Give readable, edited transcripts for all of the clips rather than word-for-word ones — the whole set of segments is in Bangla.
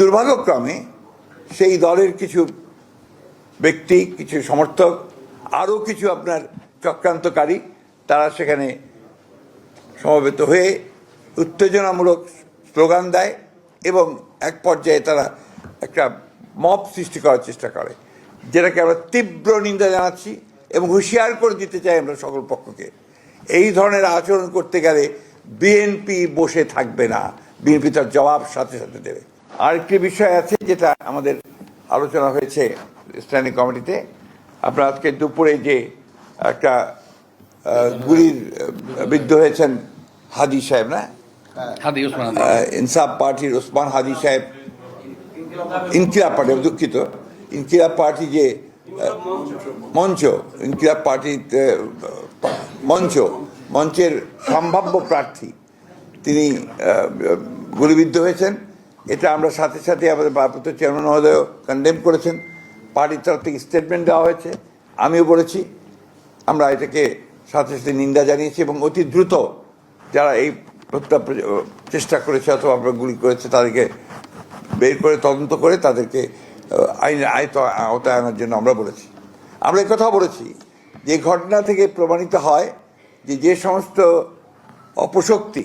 দুর্ভাগ্যক্রমে সেই দলের কিছু ব্যক্তি, কিছু সমর্থক, আরও কিছু আপনার চক্রান্তকারী তারা সেখানে সমবেত হয়ে উত্তেজনামূলক স্লোগান দেয় এবং এক পর্যায়ে তারা একটা মব সৃষ্টি করার চেষ্টা করে, যেটাকে আমরা তীব্র নিন্দা জানাচ্ছি এবং হুঁশিয়ার করে দিতে চাই আমরা সকল পক্ষকে। এই ধরনের আচরণ করতে গেলে বিএনপি বসে থাকবে না, বিএনপি তার জবাব সাথে সাথে দেবে। আরেকটি বিষয় আছে যেটা আমাদের আলোচনা হয়েছে স্ট্যান্ডিং কমিটিতে। আপনারা আজকে দুপুরে যে একটা গুলির বিদ্ধ হয়েছেন হাদি সাহেব, না ইনসাফ পার্টির ওসমান হাদি সাহেব, ইনকিলাব পার্টি, দুঃখিত, ইনকিলাব পার্টি যে মঞ্চ, ইনকিলাব পার্টি মঞ্চের সম্ভাব্য প্রার্থী তিনি গুলিবিদ্ধ হয়েছেন। এটা আমরা সাথে সাথে আমাদের ভারপ্রাপ্ত চেয়ারম্যান মহোদয় কন্ডেম করেছেন, পার্টির তরফ থেকে স্টেটমেন্ট দেওয়া হয়েছে, আমিও বলেছি। আমরা এটাকে সাথে সাথে নিন্দা জানিয়েছি এবং অতি দ্রুত যারা এই হত্যা চেষ্টা করেছে অথবা গুলি করেছে তাদেরকে বের করে তদন্ত করে তাদেরকে আইনের আওতায় আনার জন্য আমরা বলেছি। আমরা একথাও বলেছি যে ঘটনা থেকে প্রমাণিত হয় যে সমস্ত অপশক্তি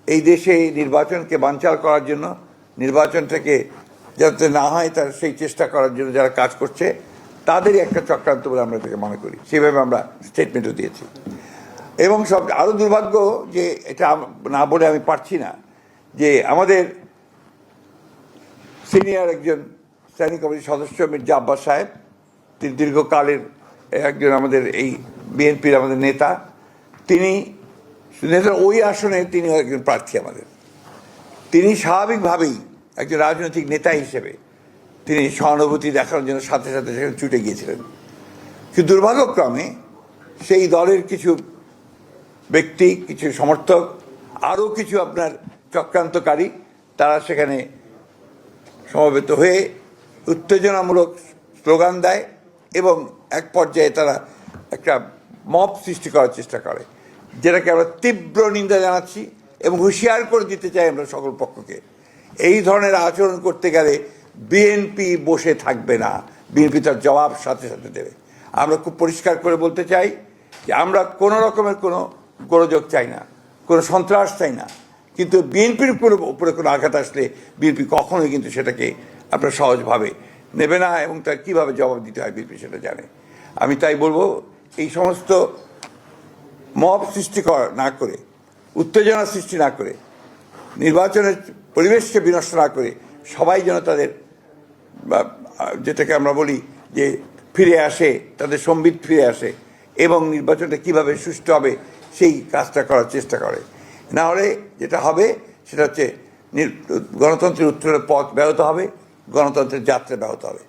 এই দেশে নির্বাচনকে বানচাল করার জন্য, নির্বাচনটাকে যাতে না হয় তার সেই চেষ্টা করার জন্য যারা কাজ করছে তাদেরই একটা চক্রান্ত বলে আমরা এটাকে মনে করি। সেভাবে আমরা স্টেটমেন্টও দিয়েছি। এবং সব আরও দুর্ভাগ্য যে এটা না বলে আমি পারছি না যে আমাদের সিনিয়র একজন স্ট্যান্ডিং কমিটির সদস্য মির্জা আব্বাস সাহেব, তিনি দীর্ঘকালের একজন আমাদের এই বিএনপির আমাদের নেতা, তিনি নেতার ওই আসনে তিনি একজন প্রার্থী আমাদের। তিনি স্বাভাবিকভাবেই একজন রাজনৈতিক নেতা হিসেবে তিনি সহানুভূতি দেখানোর জন্য সাথে সাথে সেখানে ছুটে গিয়েছিলেন। কিন্তু দুর্ভাগ্যক্রমে সেই দলের কিছু ব্যক্তি, কিছু সমর্থক, আরও কিছু আপনার চক্রান্তকারী তারা সেখানে সমবেত হয়ে উত্তেজনামূলক স্লোগান দেয় এবং এক পর্যায়ে তারা একটা মব সৃষ্টি করার চেষ্টা করে, যেটাকে আমরা তীব্র নিন্দা জানাচ্ছি এবং হুঁশিয়ার করে দিতে চাই আমরা সকল পক্ষকে। এই ধরনের আচরণ করতে গেলে বিএনপি বসে থাকবে না, বিএনপি তার জবাব সাথে সাথে দেবে। আমরা খুব পরিষ্কার করে বলতে চাই যে আমরা কোনো রকমের কোনো গোলযোগ চাই না, কোনো সন্ত্রাস চাই না, কিন্তু বিএনপির উপরে কোনো আঘাত আসলে বিএনপি কখনোই কিন্তু সেটাকে আপনার সহজভাবে নেবে না এবং তার কীভাবে জবাব দিতে হয় বিএনপি সেটা জানে। আমি তাই বলবো, এই সমস্ত মব সৃষ্টি না করে, উত্তেজনা সৃষ্টি না করে, নির্বাচনের পরিবেশকে বিনষ্ট না করে সবাই যেন তাদের যেটাকে আমরা বলি যে ফিরে আসে, তাদের সম্বিত ফিরে আসে এবং নির্বাচনটা কীভাবে সুষ্ঠু হবে সেই কাজটা করার চেষ্টা করে। না হলে যেটা হবে সেটা হচ্ছে গণতন্ত্রের উত্তরের পথ ব্যাহত হবে, গণতন্ত্রের যাত্রা ব্যাহত হবে।